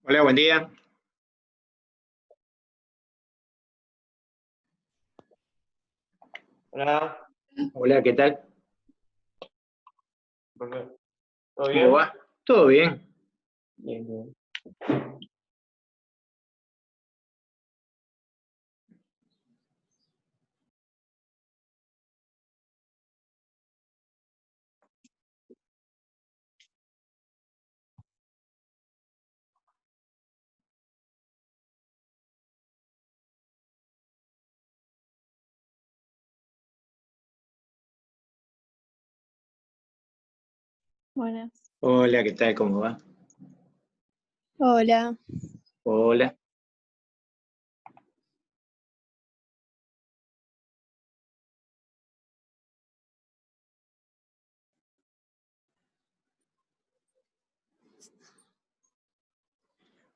Hola, buen día. Hola, Hola, ¿qué tal? ¿todo ¿Cómo bien? va? ¿Todo bien? Bien, bien. Buenas. Hola, ¿qué tal? ¿Cómo va? Hola. Hola.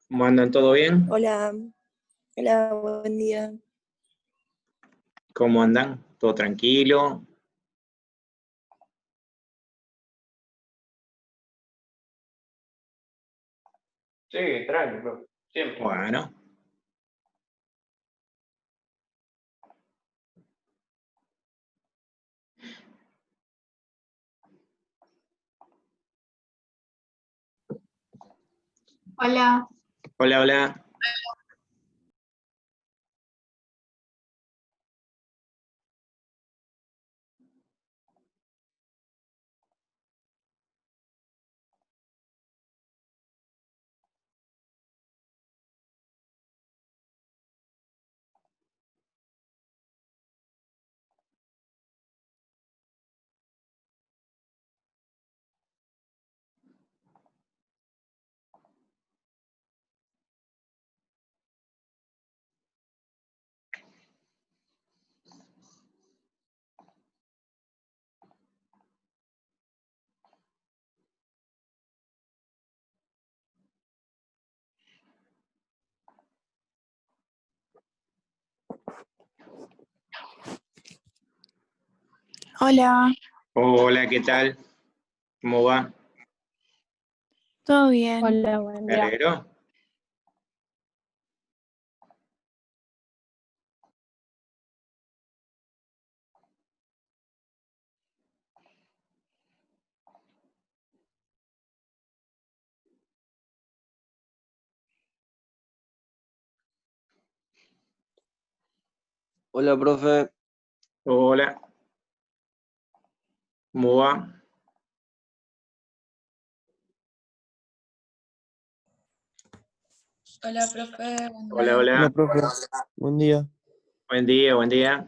¿Cómo andan? ¿Todo bien? Hola. Hola, buen día. ¿Cómo andan? ¿Todo tranquilo? Sí, tranquilo, siempre. Bueno. Hola, Hola, hola. Hola. Hola, ¿qué tal? ¿Cómo va? ¿Todo bien? hola, buen ¿Me día. alegro? Hola, profe. Hola. ¿Cómo va? Hola, profe, buen Hola, día. Hola, hola. profe. Buen día. Buen día, buen día.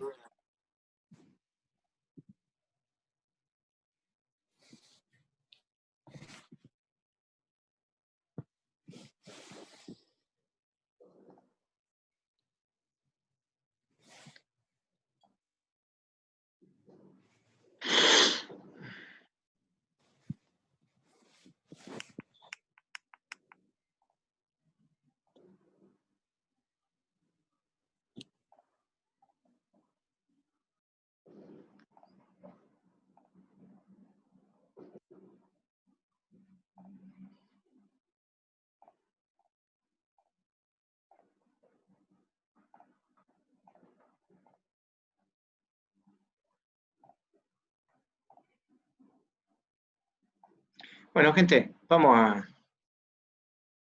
Bueno, gente, vamos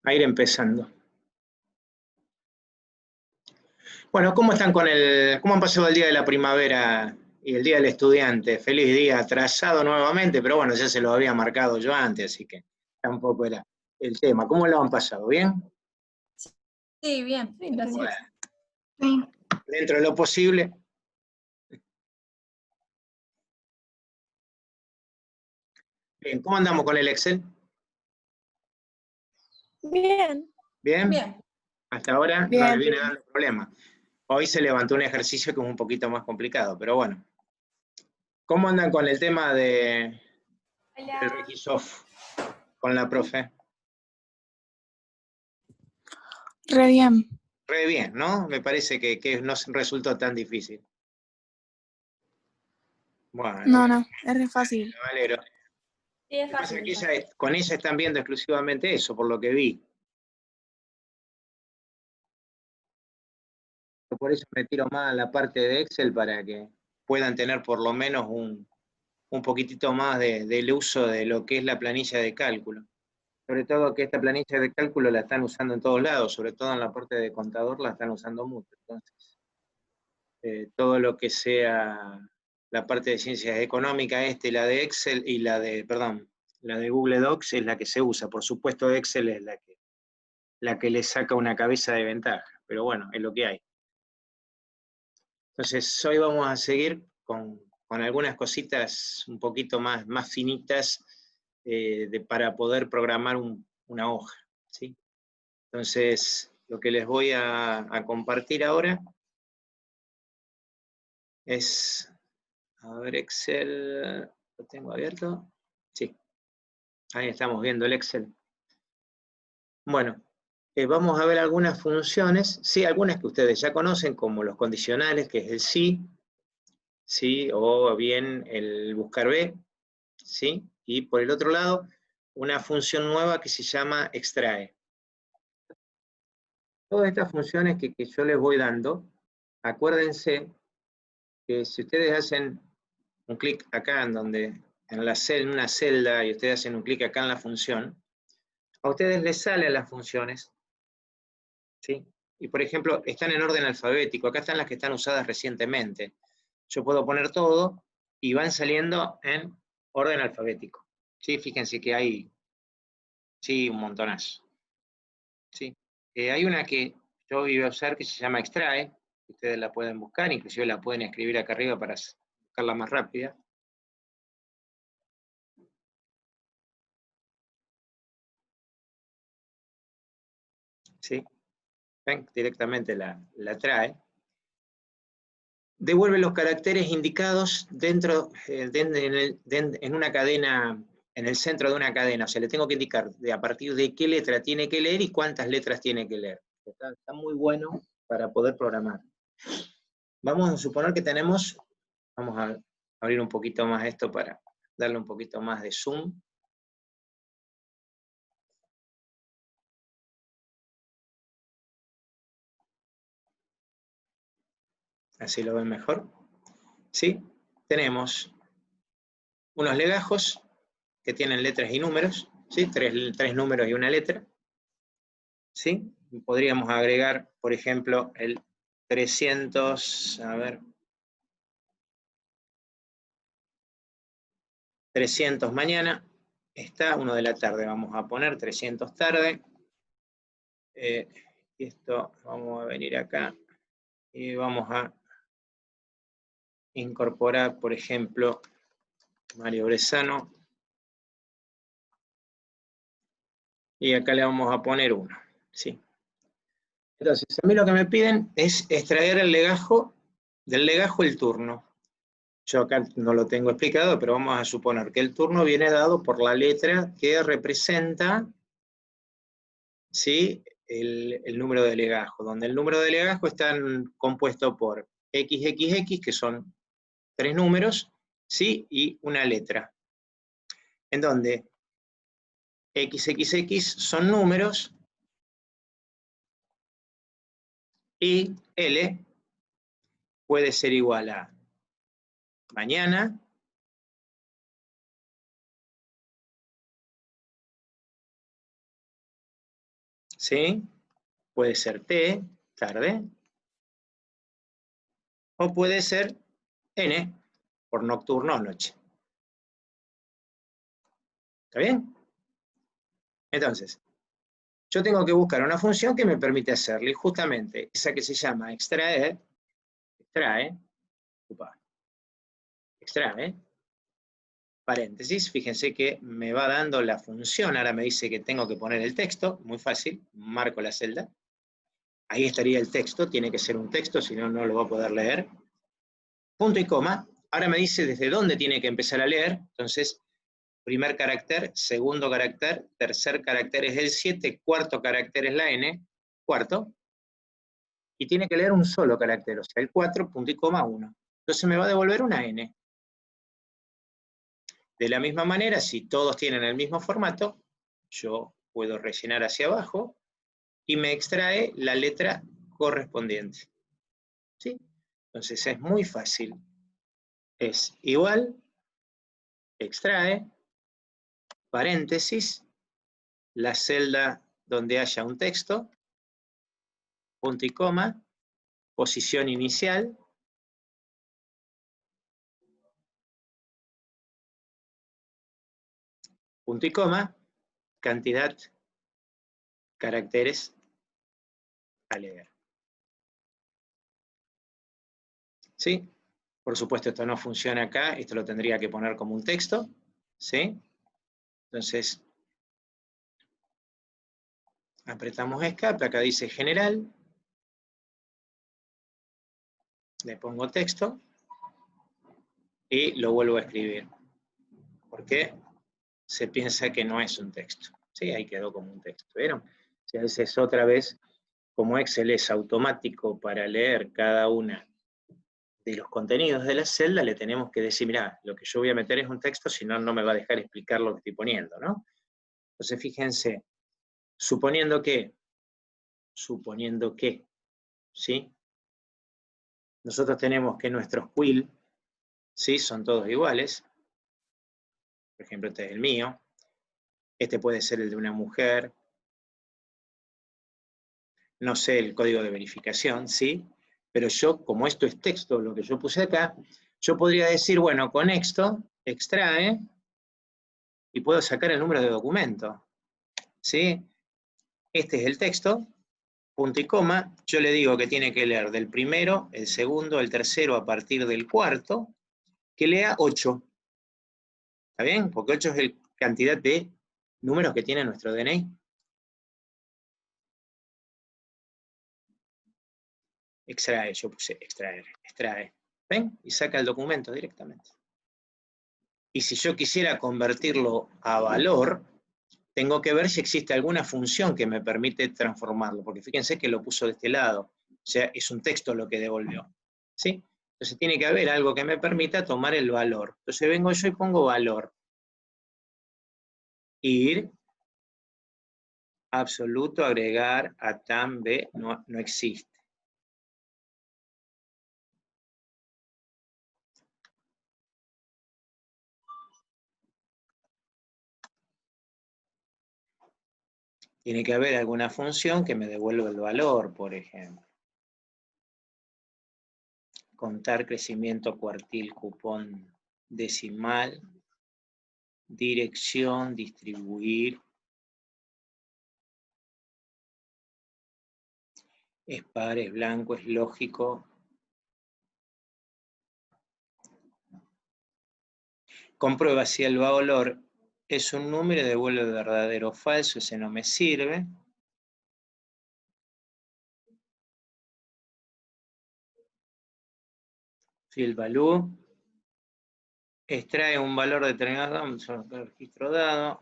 a ir empezando. Bueno, ¿cómo están cómo han pasado el día de la primavera y el día del estudiante? Feliz día, atrasado nuevamente, pero bueno, ya se lo había marcado yo antes, así que tampoco era el tema. ¿Cómo lo han pasado? ¿Bien? Sí, bien, Sí, Bueno, gracias. Sí, dentro de lo posible. Bien, ¿cómo andamos con el Excel? bien. ¿Bien? Bien. Hasta ahora no le Bien. viene dando problema. Hoy se levantó un ejercicio que es un poquito más complicado, pero bueno. ¿Cómo andan con el tema del hola. Regisoft con la profe? Re bien. Re bien, ¿no? Me parece que no resultó tan difícil. Bueno, No, es re fácil. me alegro. Lo Sí, es que pasa es fácil, que es fácil. con ella están viendo exclusivamente eso, por lo que vi. Por eso me tiro más a la parte de Excel para que puedan tener por lo menos un poquitito más del uso de lo que es la planilla de cálculo. Sobre todo que esta planilla de cálculo la están usando en todos lados, sobre todo en la parte de contador la están usando mucho. Entonces, todo lo que sea la parte de ciencias económicas, la de Excel y la de Google Docs es la que se usa. Por supuesto, Excel es la que le saca una cabeza de ventaja, pero bueno, es lo que hay. Entonces, hoy vamos a seguir con algunas cositas un poquito más finitas para poder programar una hoja, ¿sí? Entonces, lo que les voy a compartir ahora es, a ver, Excel, ¿lo tengo abierto? Sí, ahí estamos viendo el Excel. Bueno, vamos a ver algunas funciones, sí, algunas que ustedes ya conocen, como los condicionales, que es el sí, o bien el buscar B, ¿sí? Y por el otro lado, una función nueva que se llama extrae. Todas estas funciones que yo les voy dando, acuérdense que si ustedes hacen un clic acá en una celda, y ustedes hacen un clic acá en la función, a ustedes les salen las funciones, ¿sí? Y por ejemplo, están en orden alfabético, acá están las que están usadas recientemente. Yo puedo poner todo y van saliendo en orden alfabético, ¿sí? Fíjense que hay, sí, un montonazo, ¿sí? Hay una que yo iba a usar que se llama extrae, ustedes la pueden buscar, inclusive la pueden escribir acá arriba para buscarla más rápida. ¿Sí? ¿Ven? Directamente la trae. Devuelve los caracteres indicados dentro, en una cadena, en el centro de una cadena. O sea, le tengo que indicar a partir de qué letra tiene que leer y cuántas letras tiene que leer. Está muy bueno para poder programar. Vamos a suponer que tenemos, vamos a abrir un poquito más esto para darle un poquito más de zoom. Así lo ven mejor. ¿Sí? Tenemos unos legajos que tienen letras y números, ¿sí? Tres números y una letra. ¿Sí? Podríamos agregar, por ejemplo, el 300, a ver, 300 mañana, está 1 de la tarde, vamos a poner 300 tarde, y esto, vamos a venir acá, y vamos a incorporar, por ejemplo, Mario Bresano, y acá le vamos a poner 1, ¿sí? Entonces, a mí lo que me piden es extraer el legajo, del legajo el turno. Yo acá no lo tengo explicado, pero vamos a suponer que el turno viene dado por la letra que representa, ¿sí?, el número de legajo, donde el número de legajo está compuesto por XXX, que son 3 números, ¿sí?, y una letra. En donde XXX son números y L puede ser igual a mañana, ¿sí? Puede ser T, tarde, o puede ser N, por nocturno o noche. ¿Está bien? Entonces, yo tengo que buscar una función que me permite hacerle, y justamente esa que se llama extrae, paréntesis, fíjense que me va dando la función, ahora me dice que tengo que poner el texto, muy fácil, marco la celda, ahí estaría el texto, tiene que ser un texto, si no, no lo va a poder leer, punto y coma, ahora me dice desde dónde tiene que empezar a leer, entonces, primer carácter, segundo carácter, tercer carácter es el 7, cuarto carácter es la N, cuarto, y tiene que leer un solo carácter, o sea, el 4, punto y coma 1. Entonces me va a devolver una N. De la misma manera, si todos tienen el mismo formato, yo puedo rellenar hacia abajo y me extrae la letra correspondiente. ¿sí? Entonces es muy fácil. Es igual, extrae, paréntesis, la celda donde haya un texto, punto y coma, posición inicial, punto y coma, cantidad, caracteres a leer. ¿Sí? Por supuesto, esto no funciona acá, esto lo tendría que poner como un texto, ¿sí? Entonces, apretamos escape, acá dice general, le pongo texto y lo vuelvo a escribir. Porque se piensa que no es un texto. Sí, ahí quedó como un texto. ¿Vieron? Si a veces otra vez, como Excel es automático para leer cada una de los contenidos de la celda, le tenemos que decir, mirá, lo que yo voy a meter es un texto, si no, no me va a dejar explicar lo que estoy poniendo, ¿no? Entonces, fíjense, suponiendo que, ¿sí? Nosotros tenemos que nuestros quill, ¿sí? Son todos iguales. Por ejemplo, este es el mío. Este puede ser el de una mujer. No sé el código de verificación, ¿sí? Pero yo, como esto es texto, lo que yo puse acá, yo podría decir, bueno, con esto, extrae, y puedo sacar el número de documento, ¿sí? Este es el texto, punto y coma, yo le digo que tiene que leer del primero, el segundo, el tercero, a partir del cuarto, que lea 8. ¿Está bien? Porque 8 es la cantidad de números que tiene nuestro DNI. Extrae, yo puse extraer, extrae. ¿Ven? Y saca el documento directamente. Y si yo quisiera convertirlo a valor, tengo que ver si existe alguna función que me permite transformarlo, porque fíjense que lo puso de este lado, o sea, es un texto lo que devolvió, ¿sí? Entonces tiene que haber algo que me permita tomar el valor. Entonces vengo yo y pongo valor. Ir, absoluto, agregar, atam, b, no existe. Tiene que haber alguna función que me devuelva el valor, por ejemplo. Contar crecimiento cuartil, cupón decimal, dirección, distribuir. Es par, es blanco, es lógico. Comprueba si el valor es un número y devuelve verdadero o falso, ese no me sirve. Field value. Extrae un valor determinado, vamos a buscar el registro dado.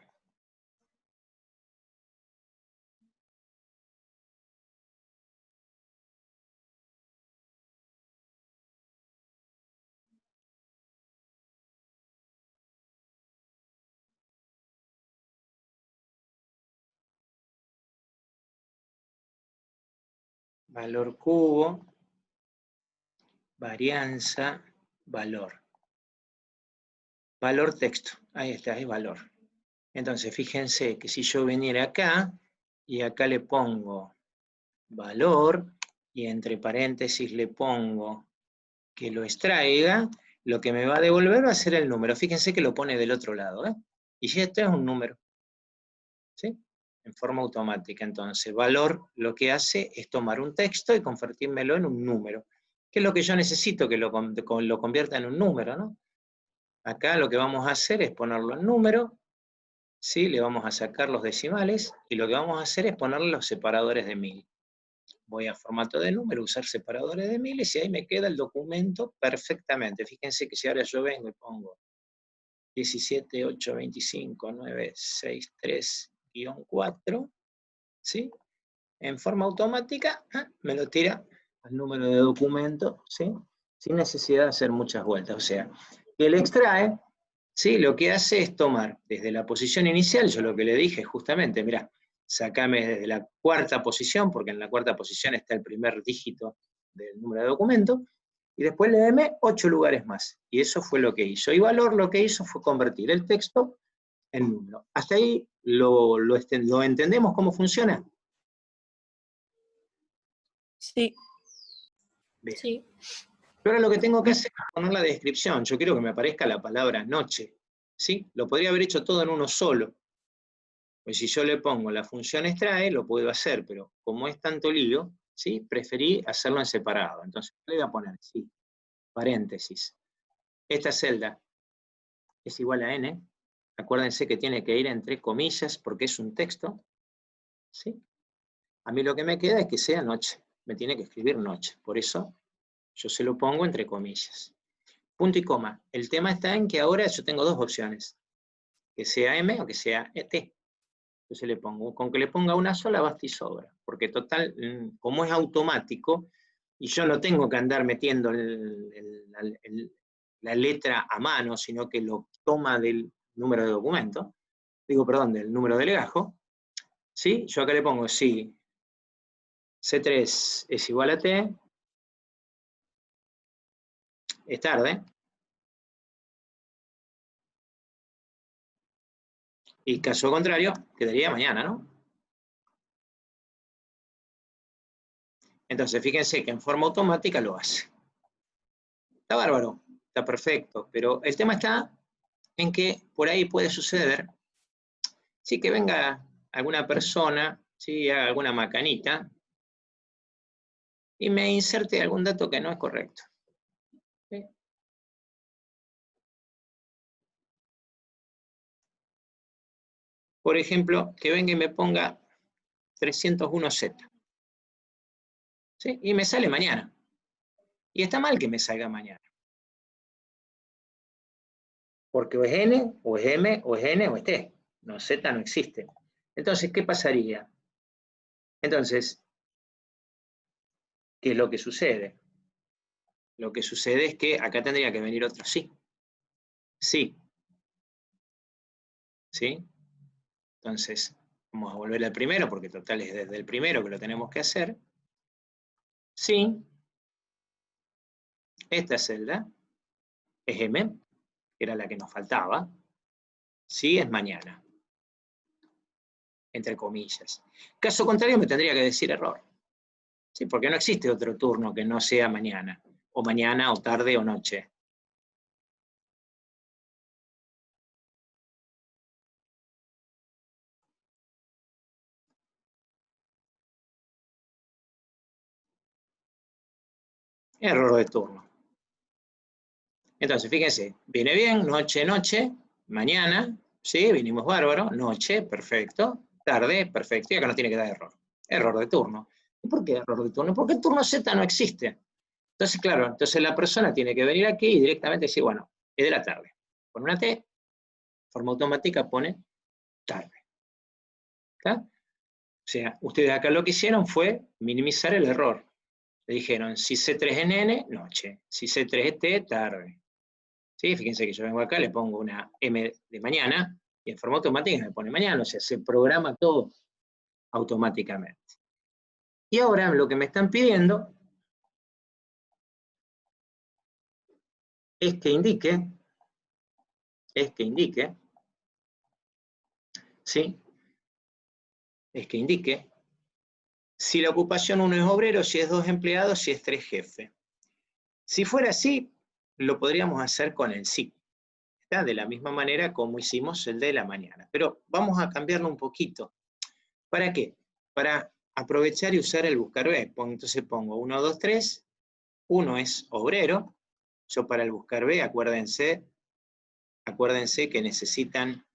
Valor cubo, varianza, valor. Valor texto, ahí está, es valor. Entonces, fíjense que si yo viniera acá, y acá le pongo valor, y entre paréntesis le pongo que lo extraiga, lo que me va a devolver va a ser el número. Fíjense que lo pone del otro lado, ¿eh? Y si esto es un número, ¿sí? En forma automática. Entonces, valor lo que hace es tomar un texto y convertírmelo en un número, que es lo que yo necesito, que lo convierta en un número, ¿no? Acá lo que vamos a hacer es ponerlo en número, ¿sí? Le vamos a sacar los decimales, y lo que vamos a hacer es ponerle los separadores de 1000. Voy a formato de número, usar separadores de miles, y ahí me queda el documento perfectamente. Fíjense que si ahora yo vengo y pongo 17, 8, 25, 9, 6, 3, guión 4, ¿sí? En forma automática, me lo tira al número de documento, ¿sí? Sin necesidad de hacer muchas vueltas. O sea, que el extrae, ¿sí? Lo que hace es tomar desde la posición inicial, yo lo que le dije justamente, mirá, sacame desde la cuarta posición, porque en la cuarta posición está el primer dígito del número de documento, y después la M, 8 lugares más. Y eso fue lo que hizo. Y valor lo que hizo fue convertir el texto en número. ¿Hasta ahí lo entendemos cómo funciona? Sí. Bien. Sí. Ahora lo que tengo que hacer es poner la descripción. Yo quiero que me aparezca la palabra noche. ¿Sí? Lo podría haber hecho todo en uno solo. Pues si yo le pongo la función extrae, lo puedo hacer, pero como es tanto lío, ¿sí? Preferí hacerlo en separado. Entonces le voy a poner, sí, paréntesis. Esta celda es igual a n. Acuérdense que tiene que ir entre comillas porque es un texto. ¿Sí? A mí lo que me queda es que sea noche. Me tiene que escribir noche. Por eso yo se lo pongo entre comillas. Punto y coma. El tema está en que ahora yo tengo dos opciones. Que sea M o que sea T. Entonces le pongo, con que le ponga una sola basta y sobra. Porque total, como es automático, y yo no tengo que andar metiendo la letra a mano, sino que lo toma del número de documento, perdón, del número de legajo, ¿sí? Yo acá le pongo, sí, C3 es igual a T, es tarde, y caso contrario, quedaría mañana, ¿no? Entonces, fíjense que en forma automática lo hace. Está bárbaro, está perfecto, pero el tema está en que por ahí puede suceder, sí, que venga alguna persona, sí, haga alguna macanita, y me inserte algún dato que no es correcto. ¿Sí? Por ejemplo, que venga y me ponga 301Z. ¿Sí? Y me sale mañana. Y está mal que me salga mañana. Porque o es N, o es M, o es N, o es T. No, Z no existe. Entonces, ¿qué pasaría? Entonces, ¿qué es lo que sucede? Lo que sucede es que acá tendría que venir otro sí. Sí. ¿Sí? Entonces, vamos a volver al primero, porque total es desde el primero que lo tenemos que hacer. Sí. Esta celda es M, que era la que nos faltaba. Sí, es mañana. Entre comillas. Caso contrario, me tendría que decir error. Sí, porque no existe otro turno que no sea mañana. O mañana, o tarde, o noche. Error de turno. Entonces, fíjense, viene bien, noche, noche, mañana, sí, vinimos bárbaro, noche, perfecto, tarde, perfecto, y acá no tiene que dar error. Error de turno. ¿Y por qué error de turno? Porque el turno Z no existe. Entonces, claro, entonces la persona tiene que venir aquí y directamente decir, bueno, es de la tarde. Pone una T, de forma automática pone tarde. ¿Está? O sea, ustedes acá lo que hicieron fue minimizar el error. Le dijeron, si C3 es N, noche. Si C3 es T, tarde. ¿Sí? Fíjense que yo vengo acá, le pongo una M de mañana, y en forma automática me pone mañana, o sea, se programa todo automáticamente. Y ahora lo que me están pidiendo es que indique, ¿sí? Es que indique si la ocupación 1 es obrero, si es 2 empleados, si es 3 jefe. Si fuera así, lo podríamos hacer con el sí. ¿Está? De la misma manera como hicimos el de la mañana. Pero vamos a cambiarlo un poquito. ¿Para qué? Para aprovechar y usar el buscar B. Entonces pongo 1, 2, 3. 1 es obrero. Yo para el buscar B, acuérdense que necesitan,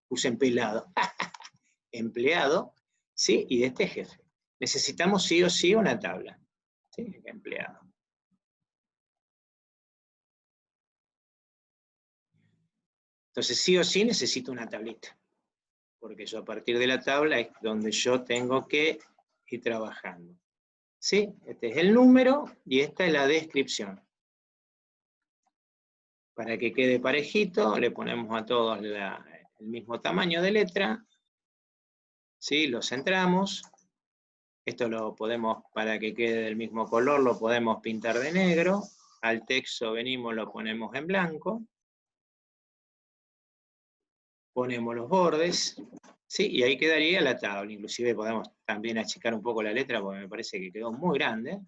puse empleado, empleado, ¿sí? Y de este jefe. Necesitamos sí o sí una tabla. ¿Sí? Empleado. Entonces sí o sí necesito una tablita. Porque yo a partir de la tabla es donde yo tengo que ir trabajando. ¿Sí? Este es el número y esta es la descripción. Para que quede parejito, le ponemos a todos el mismo tamaño de letra. ¿Sí? Lo centramos. Esto lo podemos, para que quede del mismo color, lo podemos pintar de negro. Al texto venimos, lo ponemos en blanco. Ponemos los bordes, ¿sí? Y ahí quedaría la tabla. Inclusive podemos también achicar un poco la letra porque me parece que quedó muy grande.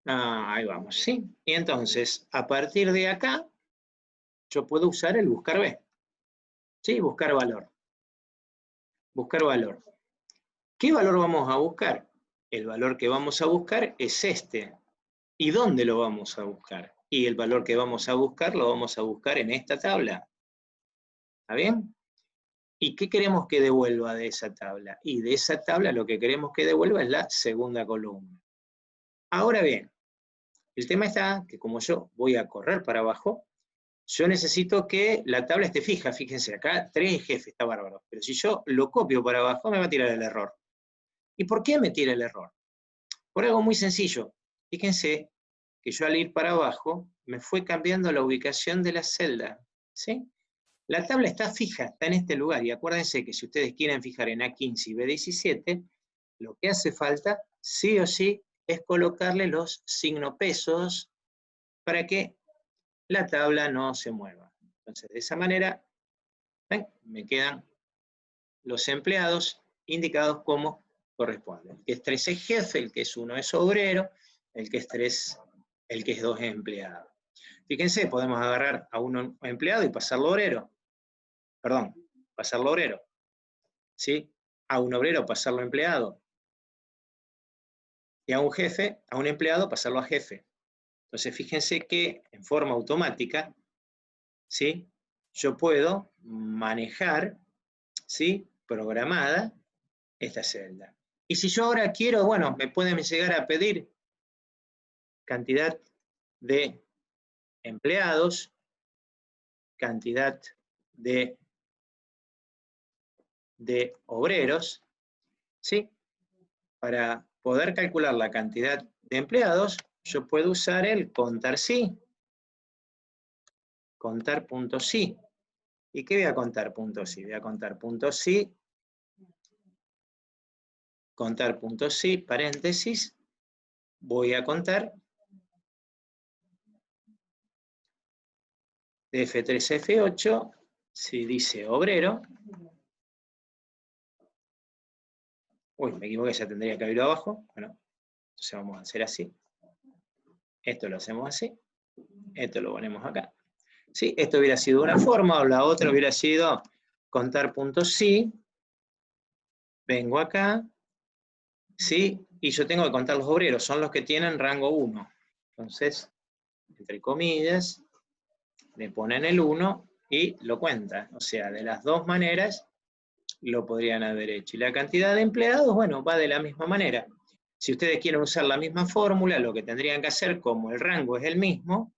Ahí vamos, ¿sí? Y entonces, a partir de acá, yo puedo usar el buscar B. ¿Sí? Buscar valor. Buscar valor. ¿Qué valor vamos a buscar? El valor que vamos a buscar es este. ¿Y dónde lo vamos a buscar? Y el valor que vamos a buscar lo vamos a buscar en esta tabla. ¿Está bien? ¿Y qué queremos que devuelva de esa tabla? Y de esa tabla lo que queremos que devuelva es la segunda columna. Ahora bien, el tema está que como yo voy a correr para abajo, yo necesito que la tabla esté fija. Fíjense, acá 3 en jefe, está bárbaro. Pero si yo lo copio para abajo, me va a tirar el error. ¿Y por qué me tira el error? Por algo muy sencillo. Fíjense que yo al ir para abajo, me fue cambiando la ubicación de la celda. ¿Sí? La tabla está fija, está en este lugar. Y acuérdense que si ustedes quieren fijar en A15 y B17, lo que hace falta, sí o sí, es colocarle los signos pesos para que la tabla no se mueva. Entonces, de esa manera, ¿ven? Me quedan los empleados indicados como corresponden. El que es 3 es jefe, el que es 1 es obrero, el que es 3, el que es 2 es empleado. Fíjense, podemos agarrar a un empleado y pasarlo obrero. Perdón, pasarlo obrero. ¿Sí? A un obrero pasarlo empleado. Y a un jefe, a un empleado pasarlo a jefe. Entonces fíjense que en forma automática, ¿sí? Yo puedo manejar, ¿sí? Programada esta celda. Y si yo ahora quiero, bueno, me pueden llegar a pedir cantidad de empleados, cantidad de obreros, ¿sí? Para poder calcular la cantidad de empleados, yo puedo usar el contar sí. Contar punto sí. ¿Y qué voy a contar punto sí? Voy a contar punto sí. Contar punto sí, paréntesis. Voy a contar de F3 a F8, si dice obrero. Uy, me equivoqué, ya tendría que abrirlo abajo. Bueno, entonces vamos a hacer así. Esto lo hacemos así. Esto lo ponemos acá. ¿Sí? Esto hubiera sido una forma, o la otra hubiera sido contar puntos sí. Vengo acá. ¿Sí? Y yo tengo que contar los obreros, son los que tienen rango 1. Entonces, entre comillas, le ponen el 1 y lo cuentan. O sea, de las dos maneras lo podrían haber hecho. Y la cantidad de empleados, bueno, va de la misma manera. Si ustedes quieren usar la misma fórmula, lo que tendrían que hacer, como el rango es el mismo,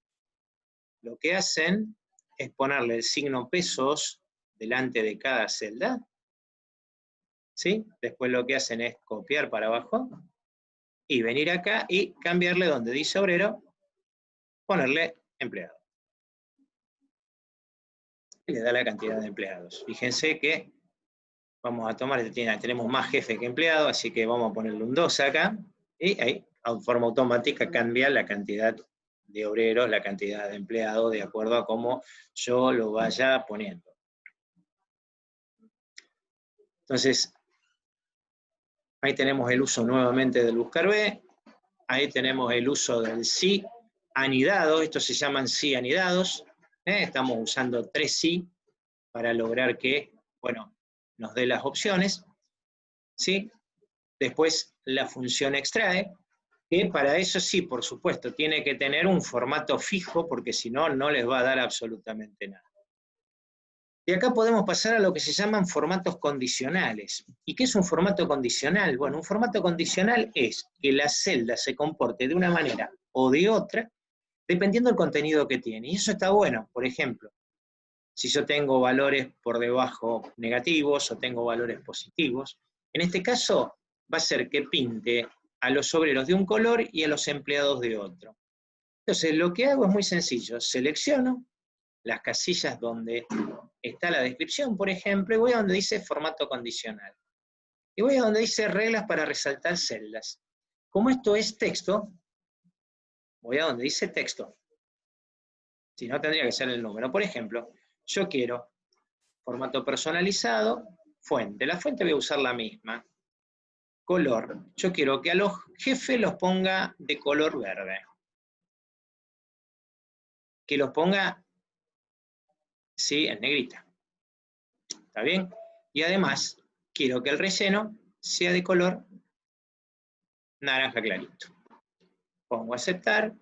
lo que hacen es ponerle el signo pesos delante de cada celda. ¿Sí? Después lo que hacen es copiar para abajo y venir acá y cambiarle donde dice obrero, ponerle empleado. Y le da la cantidad de empleados. Fíjense que vamos a tomar, tenemos más jefe que empleado, así que vamos a ponerle un 2 acá, y ahí, de forma automática, cambia la cantidad de obreros, la cantidad de empleados, de acuerdo a cómo yo lo vaya poniendo. Entonces, ahí tenemos el uso nuevamente del buscar B, ahí tenemos el uso del sí anidado, estos se llaman sí anidados, estamos usando 3 sí para lograr que, bueno, nos dé las opciones, ¿sí? Después la función extrae, que para eso sí, por supuesto, tiene que tener un formato fijo, porque si no, no les va a dar absolutamente nada. Y acá podemos pasar a lo que se llaman formatos condicionales. ¿Y qué es un formato condicional? Bueno, un formato condicional es que la celda se comporte de una manera o de otra, dependiendo del contenido que tiene. Y eso está bueno. Por ejemplo, si yo tengo valores por debajo negativos o tengo valores positivos, en este caso va a ser que pinte a los obreros de un color y a los empleados de otro. Entonces, lo que hago es muy sencillo. Selecciono las casillas donde está la descripción, por ejemplo, y voy a donde dice formato condicional. Y voy a donde dice reglas para resaltar celdas. Como esto es texto, voy a donde dice texto. Si no, tendría que ser el número. Por ejemplo, yo quiero formato personalizado, fuente. La fuente voy a usar la misma. Color. Yo quiero que a los jefes los ponga de color verde. Que los ponga, sí, en negrita. ¿Está bien? Y además, quiero que el relleno sea de color naranja clarito. Pongo aceptar.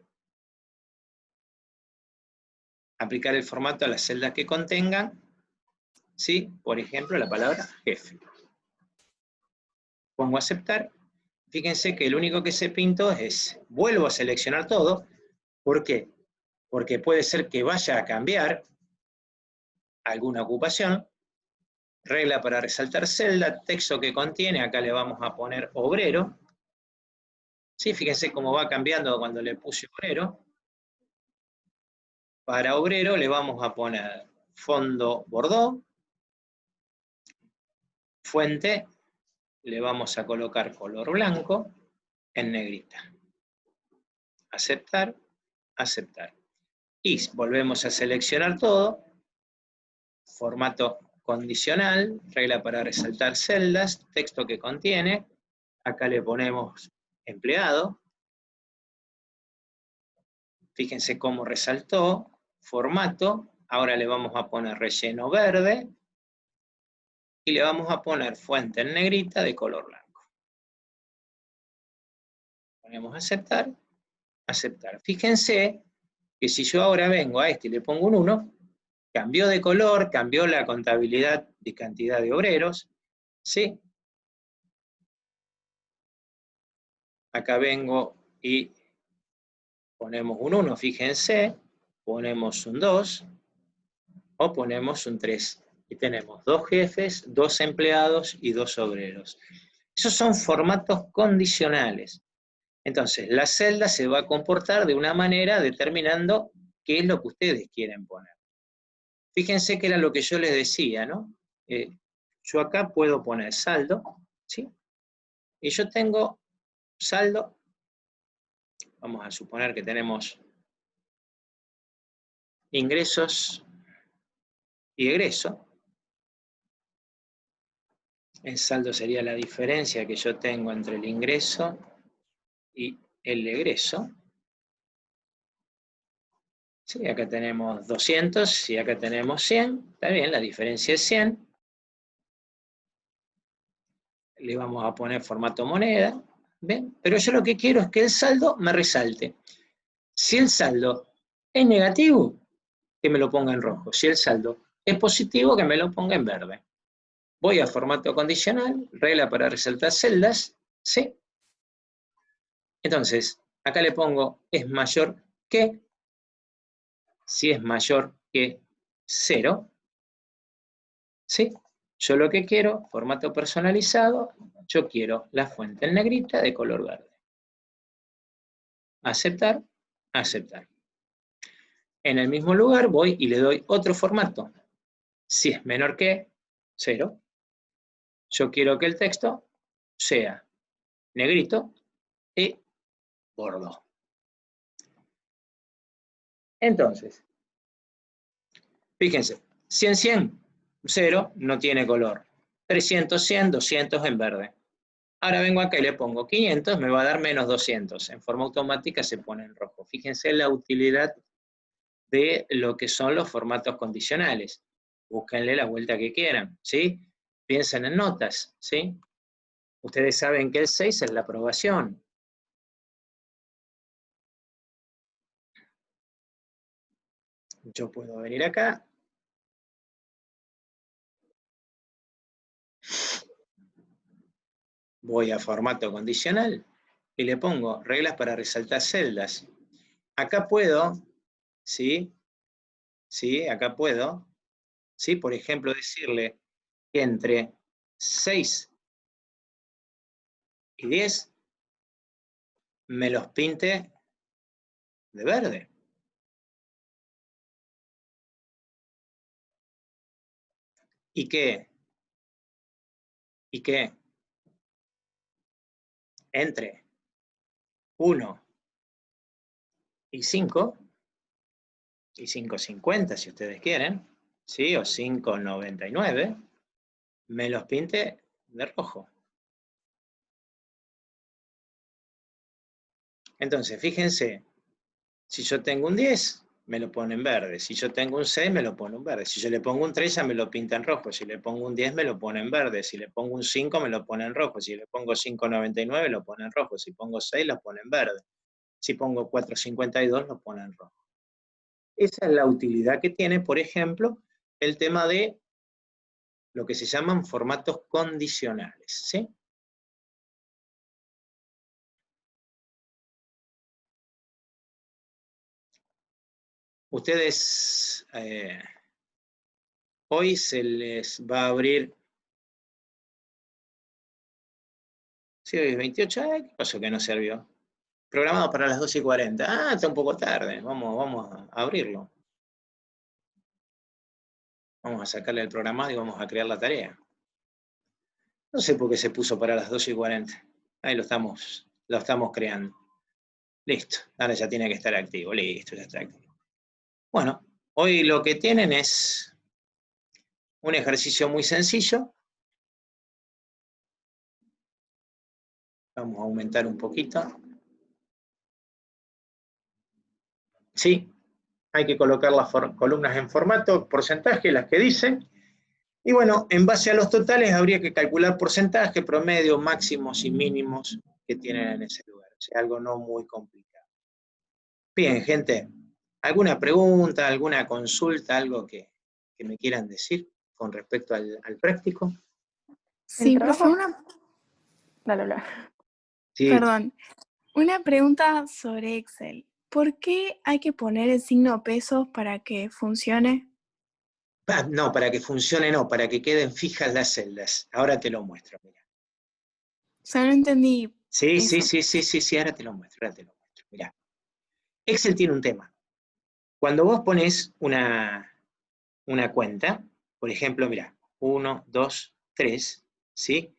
Aplicar el formato a las celdas que contengan, ¿sí? Por ejemplo, la palabra jefe. Pongo aceptar. Fíjense que el único que se pintó es, vuelvo a seleccionar todo. ¿Por qué? Porque puede ser que vaya a cambiar alguna ocupación. Regla para resaltar celda, texto que contiene, acá le vamos a poner obrero. ¿Sí? Fíjense cómo va cambiando cuando le puse obrero. Para obrero le vamos a poner fondo bordó. Fuente le vamos a colocar color blanco en negrita. Aceptar, aceptar. Y volvemos a seleccionar todo. Formato condicional, regla para resaltar celdas, texto que contiene. Acá le ponemos empleado. Fíjense cómo resaltó. Formato. Ahora le vamos a poner relleno verde. Y le vamos a poner fuente en negrita de color blanco. Ponemos aceptar, aceptar. Fíjense que si yo ahora vengo a este y le pongo un 1, cambió de color, cambió la contabilidad de cantidad de obreros, ¿sí? Acá vengo y ponemos un 1, fíjense, ponemos un 2 o ponemos un 3. Y tenemos 2 jefes, 2 empleados y 2 obreros. Esos son formatos condicionales. Entonces, la celda se va a comportar de una manera determinando qué es lo que ustedes quieren poner. Fíjense que era lo que yo les decía, ¿no? Yo acá puedo poner saldo, ¿sí? Y yo tengo saldo, vamos a suponer que tenemos ingresos y egreso. El saldo sería la diferencia que yo tengo entre el ingreso y el egreso. Sí, acá tenemos 200 y acá tenemos 100. Está bien, la diferencia es 100. Le vamos a poner formato moneda. ¿Ven? Pero yo lo que quiero es que el saldo me resalte. Si el saldo es negativo, que me lo ponga en rojo. Si el saldo es positivo, que me lo ponga en verde. Voy a formato condicional, regla para resaltar celdas, ¿sí? Entonces, acá le pongo es mayor que, si es mayor que 0, ¿sí? Yo lo que quiero, formato personalizado, yo quiero la fuente en negrita de color verde. Aceptar, aceptar. En el mismo lugar voy y le doy otro formato. Si es menor que 0, yo quiero que el texto sea negrito y gordo. Entonces, fíjense, 100, 100, 0 no tiene color. 300, 100, 200 en verde. Ahora vengo acá y le pongo 500, me va a dar menos 200. En forma automática se pone en rojo. Fíjense la utilidad de lo que son los formatos condicionales. Búsquenle la vuelta que quieran, ¿sí? Piensen en notas, ¿sí? Ustedes saben que el 6 es la aprobación. Yo puedo venir acá. Voy a formato condicional y le pongo reglas para resaltar celdas. Acá puedo, ¿sí? ¿Sí? Acá puedo, ¿sí? Por ejemplo, decirle que entre 6 y 10 me los pinte de verde. ¿Y qué? ¿Y qué? Entre 1 y 5, y 5,50 si ustedes quieren, ¿sí? O 5,99, me los pinte de rojo. Entonces, fíjense, si yo tengo un 10, me lo pone en verde. Si yo tengo un 6, me lo pone en verde. Si yo le pongo un 3, ya me lo pinta en rojo. Si le pongo un 10, me lo pone en verde. Si le pongo un 5, me lo pone en rojo. Si le pongo 5,99, lo pone en rojo. Si pongo 6, lo pone en verde. Si pongo 4,52, lo pone en rojo. Esa es la utilidad que tiene, por ejemplo, el tema de lo que se llaman formatos condicionales, ¿sí? Ustedes, hoy se les va a abrir, sí, hoy es 28, ¿qué pasó que no sirvió? Programado para las 12:40, está un poco tarde, vamos a abrirlo. Vamos a sacarle el programado y vamos a crear la tarea. No sé por qué se puso para las 12:40, ahí lo estamos creando. Listo, ahora ya tiene que estar activo, listo, ya está activo. Bueno, hoy lo que tienen es un ejercicio muy sencillo. Vamos a aumentar un poquito. Sí, hay que colocar las columnas en formato, porcentaje, las que dicen. Y bueno, en base a los totales habría que calcular porcentaje, promedio, máximos y mínimos que tienen en ese lugar. O sea, algo no muy complicado. Bien, gente, ¿alguna pregunta, alguna consulta, algo que me quieran decir con respecto al práctico? Sí, trabajo? profe, una, Dale. Sí. perdón, una pregunta sobre Excel. ¿Por qué hay que poner el signo pesos para que funcione? No, para que funcione no, para que queden fijas las celdas. Ahora te lo muestro, mira. O sea, no entendí Sí, eso. sí, ahora te lo muestro, Mirá. Excel tiene un tema. Cuando vos pones una cuenta, por ejemplo, mirá, 1, 2, 3, ¿sí?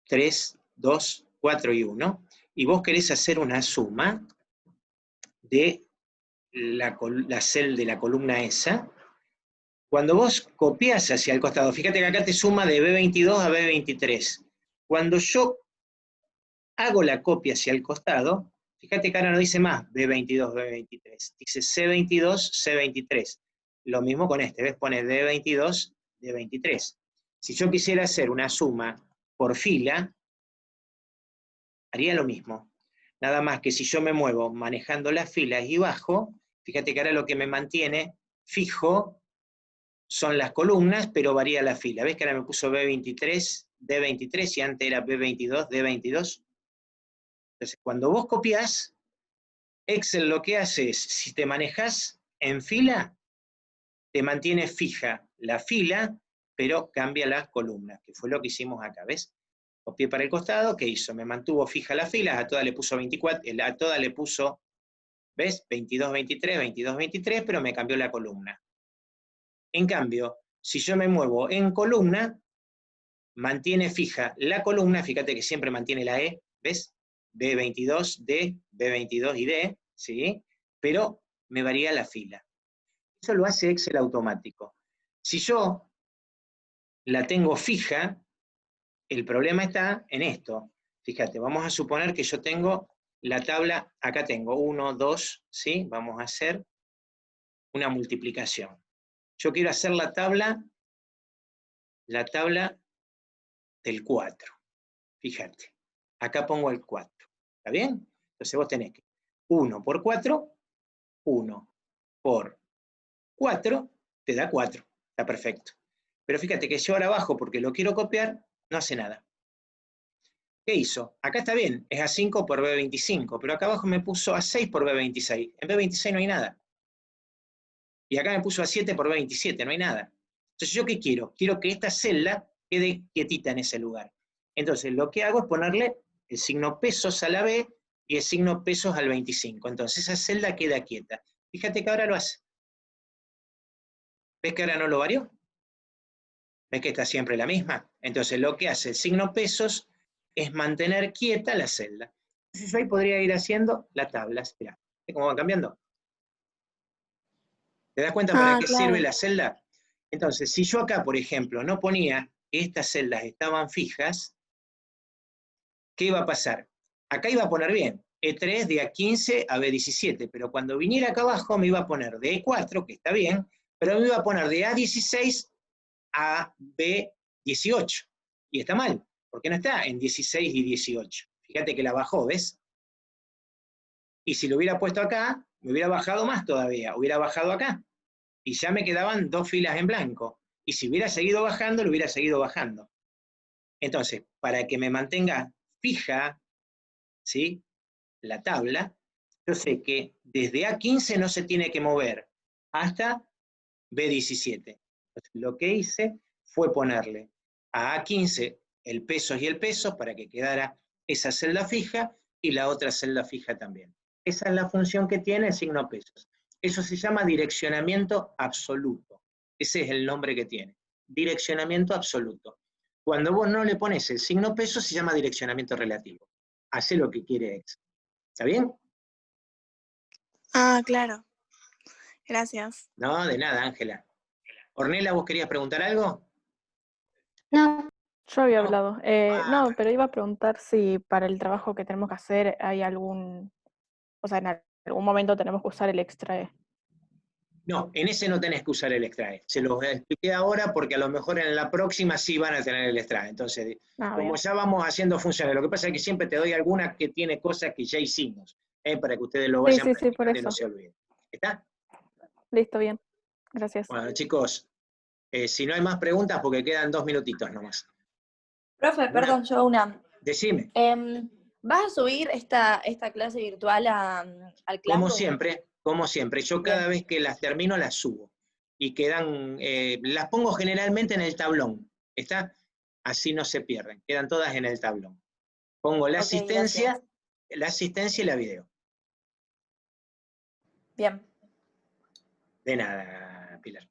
3, 2, 4 y 1, y vos querés hacer una suma de la celda de la columna esa. Cuando vos copias hacia el costado, fíjate que acá te suma de B22 a B23. Cuando yo hago la copia hacia el costado, fíjate que ahora no dice más B22, B23, dice C22, C23. Lo mismo con este, ¿ves? Pone D22, D23. Si yo quisiera hacer una suma por fila, haría lo mismo. Nada más que si yo me muevo manejando las filas y bajo, fíjate que ahora lo que me mantiene fijo son las columnas, pero varía la fila. ¿Ves que ahora me puso B23, D23 y antes era B22, D22? Entonces, cuando vos copias, Excel lo que hace es, si te manejas en fila, te mantiene fija la fila, pero cambia las columnas, que fue lo que hicimos acá, ¿ves? Copié para el costado, ¿qué hizo? Me mantuvo fija las filas, a todas le puso 24, a todas le puso, ¿ves? 22, 23, 22, 23, pero me cambió la columna. En cambio, si yo me muevo en columna, mantiene fija la columna, fíjate que siempre mantiene la E, ¿ves? B22, D, B22 y D, ¿sí? Pero me varía la fila. Eso lo hace Excel automático. Si yo la tengo fija, el problema está en esto. Fíjate, vamos a suponer que yo tengo la tabla, acá tengo 1, 2, ¿sí? Vamos a hacer una multiplicación. Yo quiero hacer la tabla del 4. Fíjate, acá pongo el 4. ¿Está bien? Entonces vos tenés que 1 por 4, 1 por 4, te da 4. Está perfecto. Pero fíjate que yo ahora bajo porque lo quiero copiar, no hace nada. ¿Qué hizo? Acá está bien, es A5 por B25, pero acá abajo me puso A6 por B26. En B26 no hay nada. Y acá me puso A7 por B27, no hay nada. Entonces, ¿yo qué quiero? Quiero que esta celda quede quietita en ese lugar. Entonces, lo que hago es ponerle el signo pesos a la B y el signo pesos al 25. Entonces, esa celda queda quieta. Fíjate que ahora lo hace. ¿Ves que ahora no lo varió? ¿Ves que está siempre la misma? Entonces lo que hace el signo pesos es mantener quieta la celda. Entonces yo ahí podría ir haciendo la tabla. Mirá, ¿ves cómo van cambiando? ¿Te das cuenta para qué claro. sirve la celda? Entonces, si yo acá, por ejemplo, no ponía que estas celdas estaban fijas, ¿qué iba a pasar? Acá iba a poner bien, E3 de A15 a B17, pero cuando viniera acá abajo me iba a poner de E4, que está bien, pero me iba a poner de A16 a B18. Y está mal, porque no está en 16 y 18. Fíjate que la bajó, ¿ves? Y si lo hubiera puesto acá, me hubiera bajado más todavía, hubiera bajado acá. Y ya me quedaban 2 filas en blanco. Y si hubiera seguido bajando, lo hubiera seguido bajando. Entonces, para que me mantenga fija, ¿sí?, la tabla, yo sé que desde A15 no se tiene que mover hasta B17. Entonces, lo que hice fue ponerle a A15 el peso y el peso para que quedara esa celda fija y la otra celda fija también. Esa es la función que tiene el signo pesos. Eso se llama direccionamiento absoluto. Ese es el nombre que tiene. Direccionamiento absoluto. Cuando vos no le pones el signo peso, se llama direccionamiento relativo. Hace lo que quiere Excel. ¿Está bien? Claro. Gracias. No, de nada, Ángela. Ornella, ¿vos querías preguntar algo? No, Yo había ¿No? hablado. No, pero iba a preguntar si para el trabajo que tenemos que hacer hay algún, o sea, en algún momento tenemos que usar el extra. No, en ese no tenés que usar el extrae. Se los expliqué ahora porque a lo mejor en la próxima sí van a tener el extrae. Entonces, como Bien. ya vamos haciendo funciones, lo que pasa es que siempre te doy alguna que tiene cosas que ya hicimos, para que ustedes lo vayan Sí, por practicando y no eso. se olviden. ¿Está? Listo, bien. Gracias. Bueno, chicos, si no hay más preguntas, porque quedan 2 minutitos nomás. Profe, perdón, yo una. Decime, ¿Vas a subir esta clase virtual al como Classroom? siempre, yo Bien. cada vez que las termino las subo. Y quedan, las pongo generalmente en el tablón. ¿Está? Así no se pierden, quedan todas en el tablón. Pongo la Ok, asistencia, gracias. y la video. Bien. De nada, Pilar.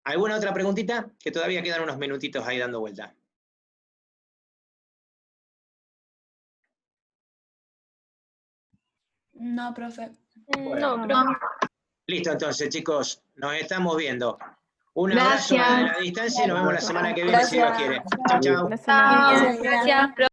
¿Alguna otra preguntita? Que todavía quedan unos minutitos ahí dando vuelta. No, profe. Bueno, No, no. listo entonces, chicos, nos estamos viendo. Un abrazo Gracias. desde la distancia y nos vemos la semana que viene, si Dios quiere. Chau, chau. Buena semana. Gracias.